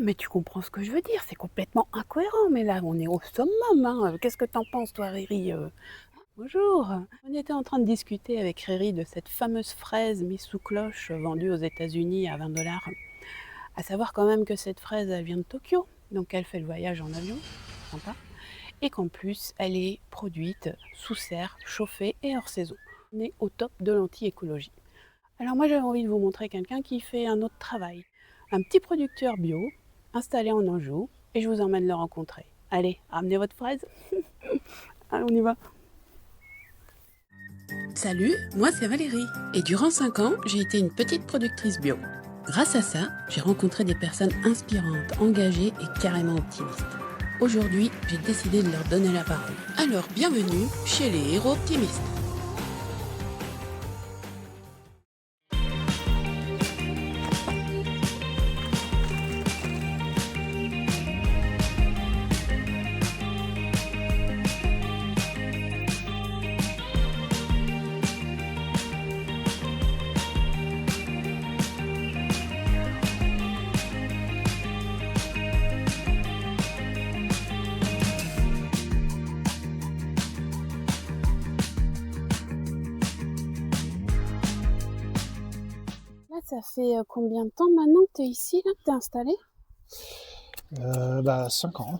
mais tu comprends ce que je veux dire, c'est complètement incohérent, mais là, on est au summum, hein. Qu'est-ce que t'en penses, toi, Riri? Bonjour. On était en train de discuter avec Riri de cette fameuse fraise mise sous cloche vendue aux États-Unis à 20 $. À savoir quand même que cette fraise, elle vient de Tokyo, donc elle fait le voyage en avion, sympa, et qu'en plus, elle est produite sous serre, chauffée et hors saison. On est au top de l'anti-écologie. Alors moi, j'avais envie de vous montrer quelqu'un qui fait un autre travail. Un petit producteur bio, installé en Anjou, et je vous emmène le rencontrer. Allez, ramenez votre fraise. Allez, on y va. Salut, moi c'est Valérie, et durant 5 ans, j'ai été une petite productrice bio. Grâce à ça, j'ai rencontré des personnes inspirantes, engagées et carrément optimistes. Aujourd'hui, j'ai décidé de leur donner la parole. Alors, bienvenue chez les héros optimistes. Là, ça fait combien de temps maintenant que tu es ici, là, que tu es installé? 5 ans.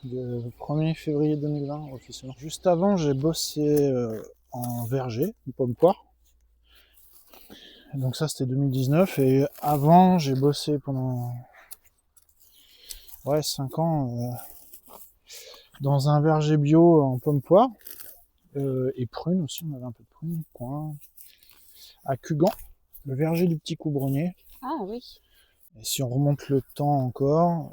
Le 1er février 2020, officiellement. Juste avant, j'ai bossé en verger, une pomme poire. Donc ça, c'était 2019. Et avant, j'ai bossé pendant 5 ans dans un verger bio en pomme poire. Et prunes aussi, on avait un peu de prunes, coin. À Cugan, le verger du petit Coubronnier. Ah oui. Et si on remonte le temps encore,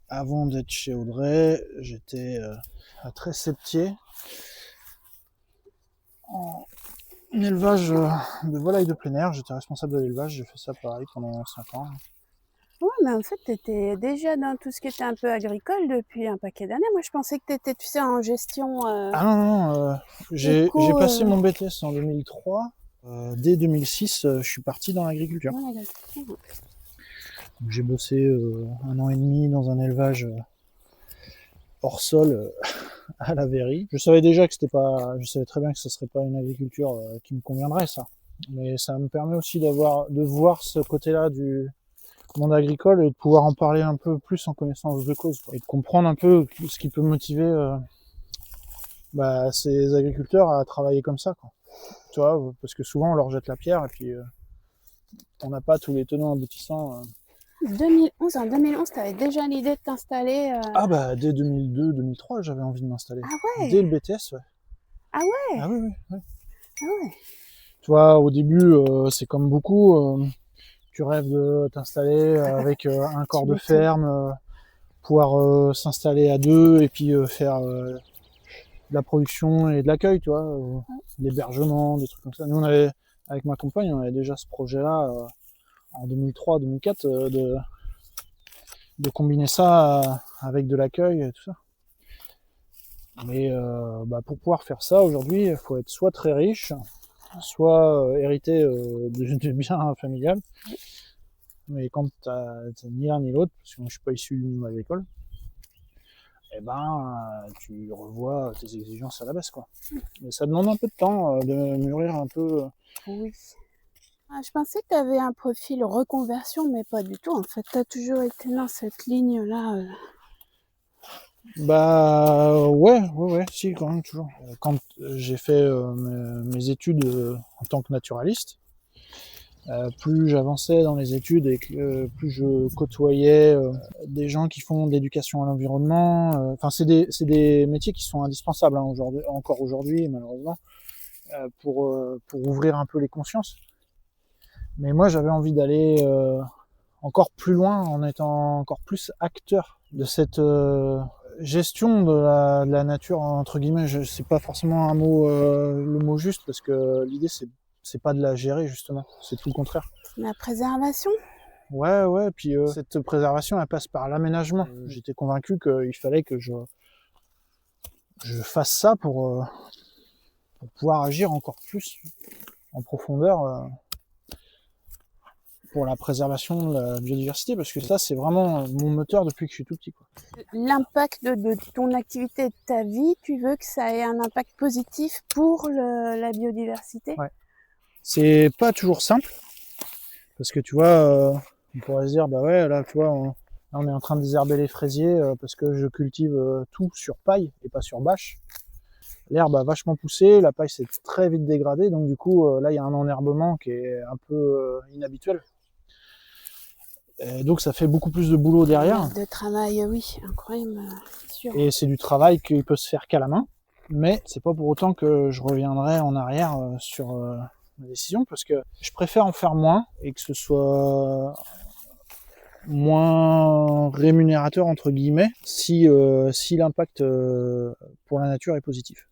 avant d'être chez Audrey, j'étais à Tresseptier, en élevage de volailles de plein air. J'étais responsable de l'élevage, j'ai fait ça pareil pendant 5 ans. Ouais, mais en fait, tu étais déjà dans tout ce qui était un peu agricole depuis un paquet d'années. Moi, je pensais que tu étais, tu sais, en gestion Ah non, non, j'ai éco passé mon BTS en 2003. Dès 2006, je suis parti dans l'agriculture. dans l'agriculture. J'ai bossé 1 an et demi dans un élevage hors sol à la Verrie. Je savais déjà que c'était pas, je savais très bien que ce serait pas une agriculture qui me conviendrait, ça. Mais ça me permet aussi de voir ce côté-là du monde agricole et de pouvoir en parler un peu plus en connaissance de cause, quoi. Et de comprendre un peu ce qui peut motiver ces agriculteurs à travailler comme ça, quoi. Tu vois, parce que souvent on leur jette la pierre et puis on n'a pas tous les tenants aboutissants. 2011, en 2011, tu avais déjà l'idée de t'installer. Ah bah dès 2002-2003, j'avais envie de m'installer. Ah Dès ouais, le BTS, ouais. ah ouais, Ah oui, oui, ouais. ah ouais. Tu vois, au début, c'est comme beaucoup. Tu rêves de t'installer avec un corps Tu de m'étonnes. ferme, pouvoir s'installer à deux et puis faire de la production et de l'accueil, tu vois, l'hébergement, des trucs comme ça. Nous, avec ma compagne, on avait déjà ce projet-là en 2003-2004 de combiner ça avec de l'accueil et tout ça. Mais pour pouvoir faire ça aujourd'hui, il faut être soit très riche, soit hérité de biens familial. Mais quand t'as ni l'un ni l'autre, parce que moi je suis pas issu du monde agricole, eh ben tu revois tes exigences à la baisse, quoi. Mais ça demande un peu de temps de mûrir un peu. Oui. Ah, je pensais que tu avais un profil reconversion, mais pas du tout. En fait, tu as toujours été dans cette ligne-là. Ouais, si, quand même, toujours. Quand j'ai fait mes études en tant que naturaliste, plus j'avançais dans les études et que plus je côtoyais des gens qui font de l'éducation à l'environnement. Enfin, c'est des métiers qui sont indispensables, hein, encore aujourd'hui, malheureusement, pour ouvrir un peu les consciences. Mais moi, j'avais envie d'aller encore plus loin en étant encore plus acteur de cette gestion de la nature, entre guillemets. C'est pas forcément le mot juste, parce que l'idée, c'est pas de la gérer, justement. C'est tout le contraire. La préservation. Ouais, puis cette préservation, elle passe par l'aménagement. J'étais convaincu qu'il fallait que je fasse ça pour pouvoir agir encore plus en profondeur pour la préservation de la biodiversité, parce que ça, c'est vraiment mon moteur depuis que je suis tout petit, quoi. L'impact de ton activité et de ta vie, tu veux que ça ait un impact positif pour la biodiversité? Ouais. C'est pas toujours simple, parce que tu vois, on pourrait se dire, bah ouais, là, tu vois, là, on est en train de désherber les fraisiers parce que je cultive tout sur paille et pas sur bâche. L'herbe a vachement poussé, la paille s'est très vite dégradée, donc du coup, là, il y a un enherbement qui est un peu inhabituel. Et donc, ça fait beaucoup plus de boulot derrière. De travail, oui, incroyable, c'est sûr. Et c'est du travail qui peut se faire qu'à la main, mais c'est pas pour autant que je reviendrai en arrière sur ma décision, parce que je préfère en faire moins et que ce soit moins rémunérateur entre guillemets si l'impact pour la nature est positif.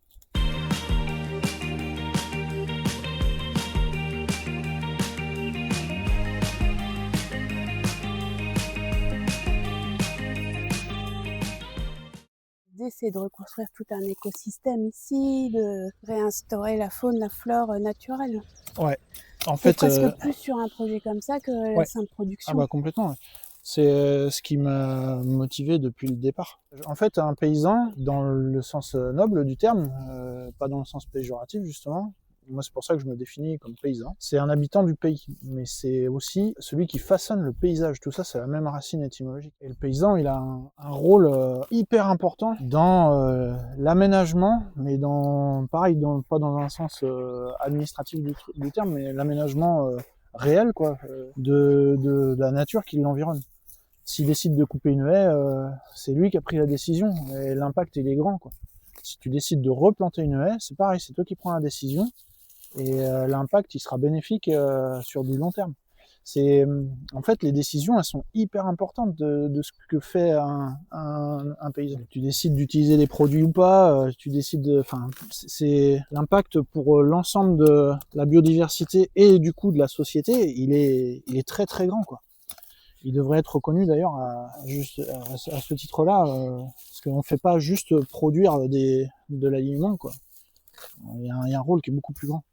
L'idée, c'est de reconstruire tout un écosystème ici, de réinstaurer la faune, la flore naturelle. Ouais. En C'est fait, presque plus sur un projet comme ça que la ouais. simple production. Ah bah complètement. Ouais. C'est ce qui m'a motivé depuis le départ. En fait, un paysan, dans le sens noble du terme, pas dans le sens péjoratif justement, moi c'est pour ça que je me définis comme paysan, c'est un habitant du pays, mais c'est aussi celui qui façonne le paysage. Tout ça, c'est la même racine étymologique. Et le paysan, il a un rôle hyper important dans l'aménagement, mais pareil, pas dans un sens administratif du terme, mais l'aménagement réel, quoi, de la nature qui l'environne. S'il décide de couper une haie, c'est lui qui a pris la décision, et l'impact, il est grand, quoi. Si tu décides de replanter une haie, c'est pareil, c'est toi qui prends la décision, et l'impact, il sera bénéfique sur du long terme. En fait, les décisions, elles sont hyper importantes de ce que fait un paysan. Tu décides d'utiliser des produits ou pas, c'est l'impact pour l'ensemble de la biodiversité et du coup de la société, il est très très grand, quoi. Il devrait être reconnu d'ailleurs à ce titre-là, parce qu'on ne fait pas juste produire de l'aliment, quoi. Il y a un rôle qui est beaucoup plus grand.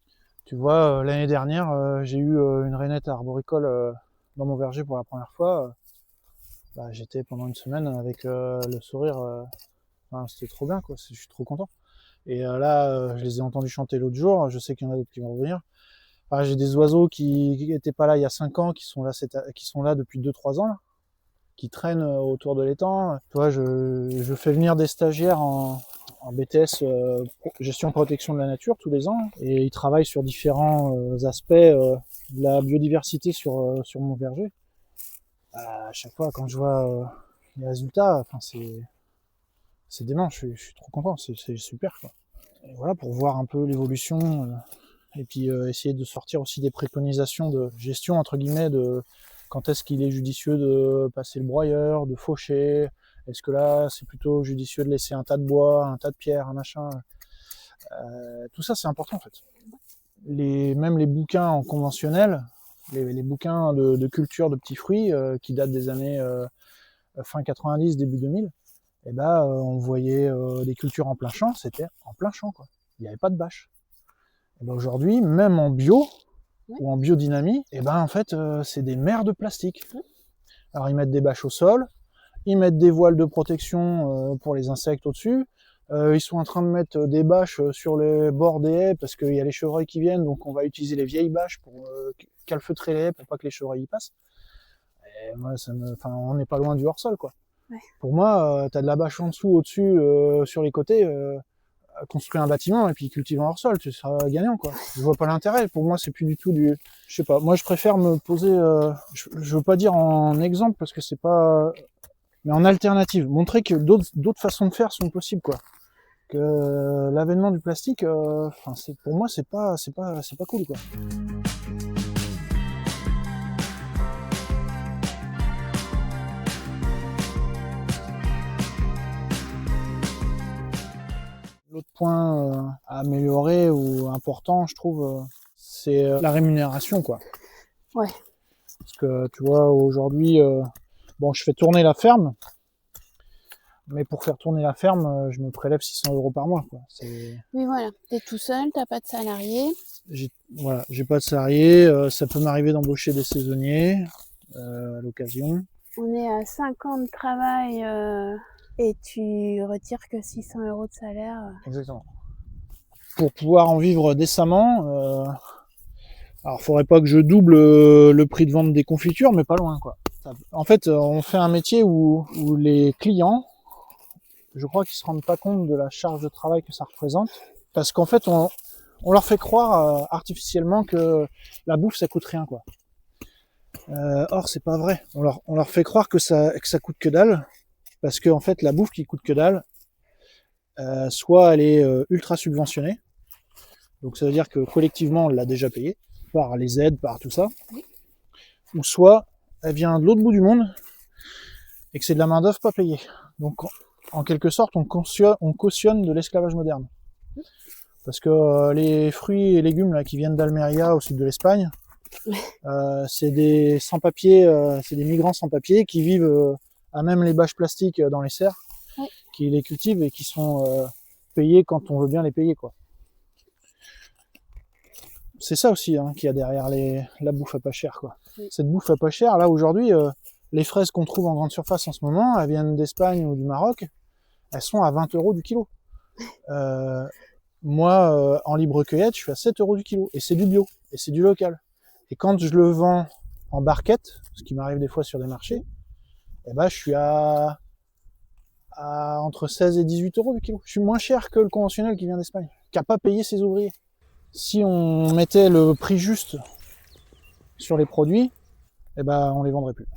Tu vois, l'année dernière, j'ai eu une rainette arboricole dans mon verger pour la première fois. J'étais pendant une semaine avec le sourire. C'était trop bien, quoi. Je suis trop content. Et là, je les ai entendus chanter l'autre jour. Je sais qu'il y en a d'autres qui vont revenir. J'ai des oiseaux qui n'étaient pas là il y a 5 ans, qui sont là depuis 2-3 ans, là, qui traînent autour de l'étang. Tu vois, je fais venir des stagiaires en BTS gestion protection de la nature tous les ans, et ils travaillent sur différents aspects de la biodiversité sur mon verger. À chaque fois, quand je vois les résultats, c'est dément, je suis trop content, c'est super, quoi. Et voilà, pour voir un peu l'évolution, et puis essayer de sortir aussi des préconisations de gestion, entre guillemets, de quand est-ce qu'il est judicieux de passer le broyeur, de faucher. Est-ce que là, c'est plutôt judicieux de laisser un tas de bois, un tas de pierres, un machin. Tout ça, c'est important, en fait. Même les bouquins en conventionnel, les bouquins de culture de petits fruits qui datent des années fin 90, début 2000, on voyait des cultures en plein champ, c'était en plein champ, quoi. Il n'y avait pas de bâche. Aujourd'hui, même en bio, ou en biodynamie, en fait, c'est des mers de plastique. Alors, ils mettent des bâches au sol, ils mettent des voiles de protection pour les insectes au-dessus, ils sont en train de mettre des bâches sur les bords des haies parce qu'il y a les chevreuils qui viennent, donc on va utiliser les vieilles bâches pour calfeutrer les haies pour pas que les chevreuils y passent. Et moi, on n'est pas loin du hors-sol, quoi. Ouais. Pour moi, t'as de la bâche en dessous, au-dessus, sur les côtés, construire un bâtiment et puis cultiver en hors-sol, tu seras gagnant, quoi. Je vois pas l'intérêt. Pour moi, c'est plus du tout du... Je sais pas. Moi, je préfère me poser... je veux pas dire en exemple parce que c'est pas... Mais en alternative. Montrer que d'autres façons de faire sont possibles, quoi. Que l'avènement du plastique, pour moi, c'est pas cool, quoi. L'autre point à améliorer ou important, je trouve, c'est la rémunération, quoi. Ouais. Parce que tu vois, aujourd'hui, je fais tourner la ferme. Mais pour faire tourner la ferme, je me prélève 600 € par mois, quoi. Oui, voilà. T'es tout seul, t'as pas de salarié. J'ai pas de salarié. Ça peut m'arriver d'embaucher des saisonniers à l'occasion. On est à 5 ans de travail et tu retires que 600 € de salaire. Exactement. Pour pouvoir en vivre décemment, alors faudrait pas que je double le prix de vente des confitures, mais pas loin, quoi. En fait, on fait un métier où les clients, je crois qu'ils se rendent pas compte de la charge de travail que ça représente, parce qu'en fait, on leur fait croire artificiellement que la bouffe ça coûte rien, quoi. Or c'est pas vrai. On leur fait croire que ça coûte que dalle, parce que en fait la bouffe qui coûte que dalle, soit elle est ultra subventionnée, donc ça veut dire que collectivement on l'a déjà payée par les aides, par tout ça, ou soit elle vient de l'autre bout du monde et que c'est de la main d'œuvre pas payée. Donc en quelque sorte on cautionne de l'esclavage moderne, parce que les fruits et légumes là qui viennent d'Almeria au sud de l'Espagne, c'est des sans-papiers, c'est des migrants sans-papiers qui vivent à même les bâches plastiques dans les serres, qui les cultivent et qui sont payés quand on veut bien les payer, quoi. C'est ça aussi qu'il y a derrière la bouffe à pas cher, quoi. Cette bouffe à pas cher, là aujourd'hui, les fraises qu'on trouve en grande surface en ce moment, elles viennent d'Espagne ou du Maroc, elles sont à 20 € du kilo. Moi, en libre cueillette, je suis à 7 € du kilo, et c'est du bio, et c'est du local. Et quand je le vends en barquette, ce qui m'arrive des fois sur des marchés, eh ben, je suis à entre 16 et 18 € du kilo. Je suis moins cher que le conventionnel qui vient d'Espagne, qui n'a pas payé ses ouvriers. Si on mettait le prix juste sur les produits, eh ben, on les vendrait plus.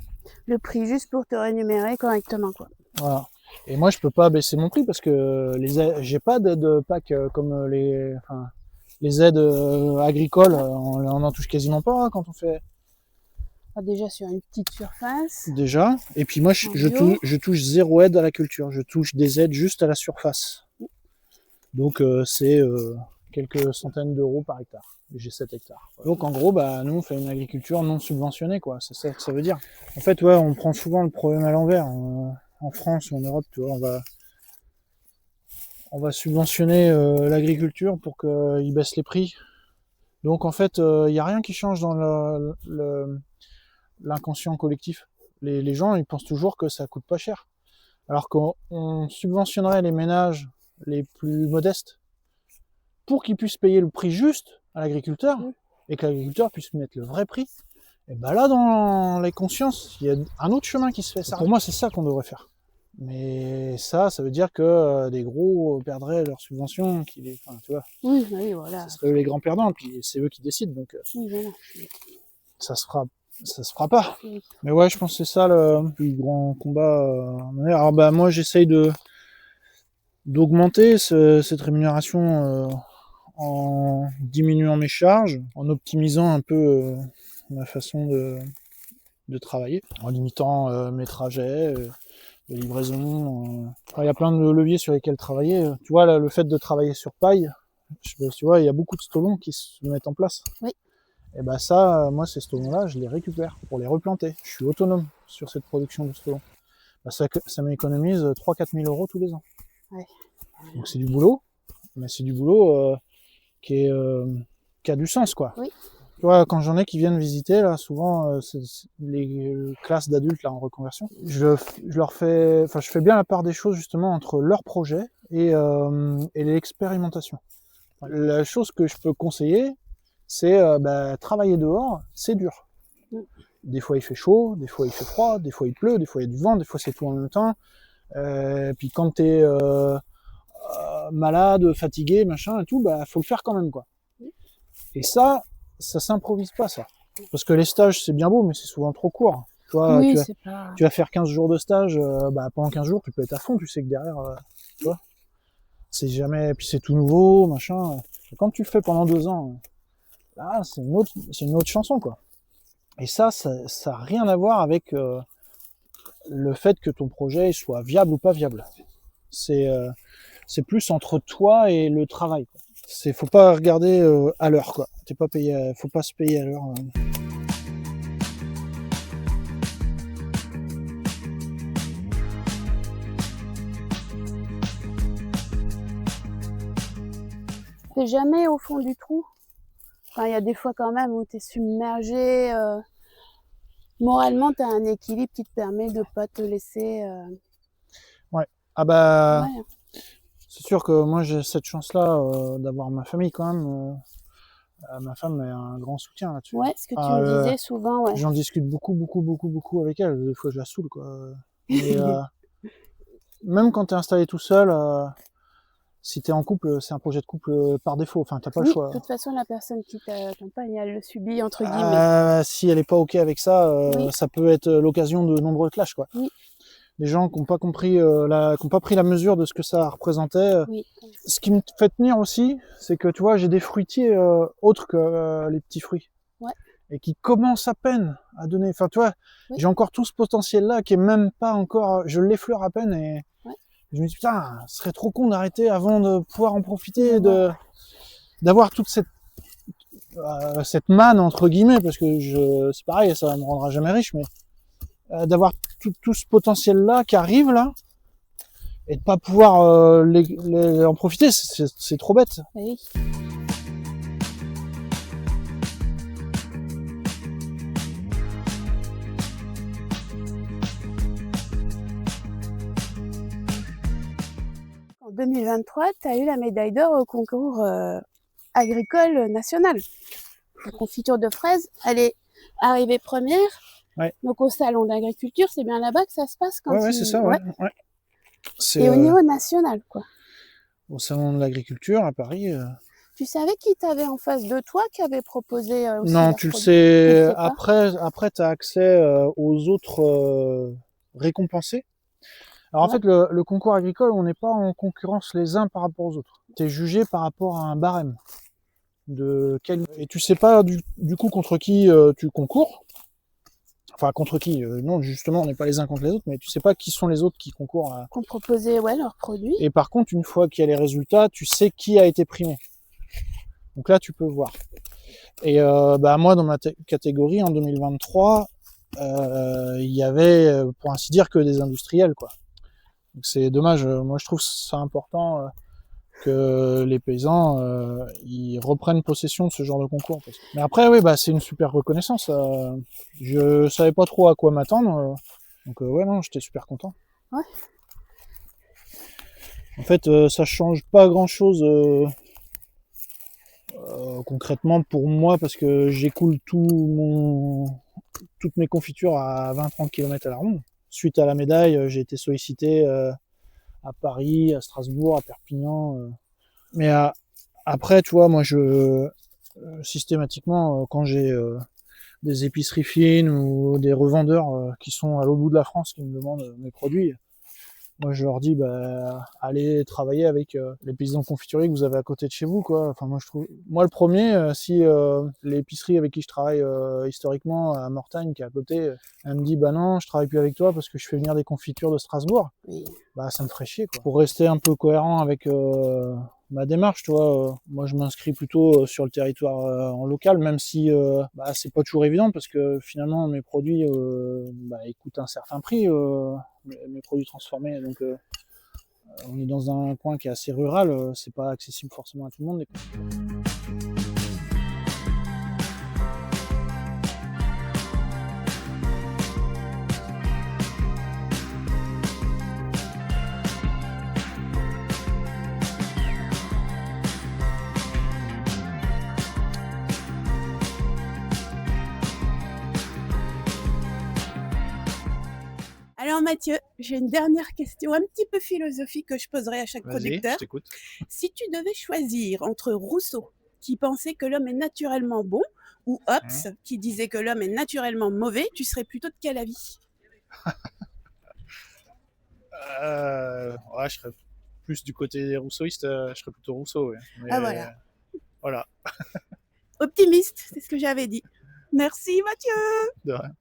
Le prix juste pour te rémunérer correctement, quoi. Voilà. Et moi, je peux pas baisser mon prix parce que j'ai pas d'aide PAC comme les aides agricoles, on en touche quasiment pas quand on fait. Déjà sur une petite surface. Déjà. Et puis moi, je touche zéro aide à la culture. Je touche des aides juste à la surface. Donc c'est quelques centaines d'euros par hectare. J'ai 7 hectares. Donc en gros, nous on fait une agriculture non subventionnée, quoi. C'est ça que ça veut dire. En fait, ouais, on prend souvent le problème à l'envers. En France ou en Europe, tu vois, on va subventionner l'agriculture pour qu'ils baissent les prix. Donc en fait, il n'y a rien qui change dans l'inconscient collectif. Les gens, ils pensent toujours que ça coûte pas cher. Alors qu'on subventionnerait les ménages les plus modestes pour qu'ils puissent payer le prix juste à l'agriculteur et que l'agriculteur puisse mettre le vrai prix. Et là, dans les consciences, il y a un autre chemin qui se fait. Pour moi, c'est ça qu'on devrait faire. Mais ça veut dire que des gros perdraient leurs subventions, tu vois. Oui, voilà. Ce serait eux les grands perdants, puis c'est eux qui décident, donc voilà. ça se fera pas. Mais ouais, je pense que c'est ça le plus grand combat. Alors moi, j'essaye d'augmenter cette rémunération en diminuant mes charges, en optimisant un peu ma façon de travailler, en limitant mes trajets, les livraisons. Il y a plein de leviers sur lesquels travailler. Tu vois, là, le fait de travailler sur paille, tu vois, il y a beaucoup de stolons qui se mettent en place. Oui. Et ça, moi, ces stolons-là, je les récupère pour les replanter. Je suis autonome sur cette production de stolons. Ça m'économise 3-4 000 € tous les ans. Ouais. Donc c'est du boulot, mais c'est du boulot qui a du sens, quoi. Oui. Tu vois, quand j'en ai qui viennent visiter, là, souvent, c'est les classes d'adultes là en reconversion, je fais bien la part des choses justement entre leur projet et l'expérimentation. La chose que je peux conseiller, c'est travailler dehors, c'est dur. Des fois il fait chaud, des fois il fait froid, des fois il pleut, des fois il y a du vent, des fois c'est tout en même temps. Puis quand t'es malade, fatigué, machin et tout, faut le faire quand même, quoi. Et ça s'improvise pas, ça. Parce que les stages, c'est bien beau, mais c'est souvent trop court. Tu vois, tu vas faire 15 jours de stage, pendant 15 jours, tu peux être à fond, tu sais que derrière, tu vois, c'est jamais, puis c'est tout nouveau, machin. Et quand tu le fais pendant 2 ans, là, c'est une autre chanson, quoi. Et ça a rien à voir avec le fait que ton projet soit viable ou pas viable. C'est plus entre toi et le travail, quoi. Faut pas regarder à l'heure, quoi. Faut pas se payer à l'heure. t'es jamais au fond du trou. Enfin, il y a des fois quand même où t'es submergé. Moralement, t'as un équilibre qui te permet de pas te laisser. Ouais. Ah bah, Ouais. c'est sûr que moi j'ai cette chance-là d'avoir ma famille quand même. Ma femme est un grand soutien là-dessus. Ouais, ce que tu me disais souvent, ouais. J'en discute beaucoup avec elle. Des fois, je la saoule, quoi. Mais même quand t'es installé tout seul, si t'es en couple, c'est un projet de couple par défaut. Enfin, t'as pas le Oui, choix. de toute façon, la personne qui t'accompagne, elle le subit, entre guillemets. Si elle est pas ok avec ça, Oui. ça peut être l'occasion de nombreux clashs, quoi. Oui. Les gens qui n'ont pas compris, qui n'ont pas pris la mesure de ce que ça représentait. Oui. Ce qui me fait tenir aussi, c'est que tu vois, j'ai des fruitiers autres que les petits fruits. Ouais. Et qui commencent à peine à donner. Enfin, tu vois, Oui. j'ai encore tout ce potentiel-là qui est même pas encore. Je l'effleure à peine et Ouais. je me dis putain, ce serait trop con d'arrêter avant de pouvoir en profiter, Ouais. d'avoir toute cette manne entre guillemets, parce que c'est pareil, ça me rendra jamais riche, mais d'avoir tout ce potentiel-là qui arrive là et de pas pouvoir en profiter, c'est trop bête. Oui. En 2023, tu as eu la médaille d'or au concours agricole national. La confiture de fraises, elle est arrivée première. Ouais. Donc au salon d'agriculture, c'est bien là-bas que ça se passe quand Ouais, c'est ça, ouais. Et au niveau national, quoi. Au salon de l'agriculture à Paris. Tu savais qui t'avait en face de toi, qui avait proposé aussi Non, leur tu le produit? sais. Tu pas. Après, tu as accès aux autres récompensés. Alors en fait, le concours agricole, on n'est pas en concurrence les uns par rapport aux autres. Tu es jugé par rapport à un barème. Et tu sais pas du coup contre qui tu concours. Enfin, contre qui non, justement, on n'est pas les uns contre les autres, mais tu sais pas qui sont les autres qui concourent. Qu'on proposait leurs produits. Et par contre, une fois qu'il y a les résultats, tu sais qui a été primé. Donc là, tu peux voir. Et moi, dans ma catégorie, en 2023, il y avait, pour ainsi dire, que des industriels, quoi. Donc c'est dommage. Moi, je trouve ça important que les paysans ils reprennent possession de ce genre de concours. Mais après, oui, c'est une super reconnaissance. Je savais pas trop à quoi m'attendre. Donc ouais, non, j'étais super content. Ouais. En fait, ça change pas grand-chose concrètement pour moi parce que j'écoule toutes mes confitures à 20-30 km à la ronde. Suite à la médaille, j'ai été sollicité à Paris, à Strasbourg, à Perpignan. Mais après, tu vois, moi, systématiquement, quand j'ai des épiceries fines ou des revendeurs qui sont à l'autre bout de la France qui me demandent mes produits, moi, je leur dis, allez travailler avec les paysans confituriers que vous avez à côté de chez vous, quoi. Enfin, moi, le premier, si l'épicerie avec qui je travaille historiquement à Mortagne, qui est à côté, elle me dit, non, je travaille plus avec toi parce que je fais venir des confitures de Strasbourg, Oui. Ça me ferait chier, quoi. Pour rester un peu cohérent avec ma démarche, tu vois, moi, je m'inscris plutôt sur le territoire en local, même si c'est pas toujours évident parce que finalement, mes produits, ils coûtent un certain prix. Mes produits transformés, donc on est dans un coin qui est assez rural, c'est pas accessible forcément à tout le monde. Alors Mathieu, j'ai une dernière question un petit peu philosophique que je poserai à chaque producteur. Je t'écoute. Si tu devais choisir entre Rousseau, qui pensait que l'homme est naturellement bon, ou Hobbes, qui disait que l'homme est naturellement mauvais, tu serais plutôt de quel avis? Je serais plus du côté rousseauiste, je serais plutôt Rousseau. Ouais. Mais, voilà. Voilà. Optimiste, c'est ce que j'avais dit. Merci Mathieu. De rien.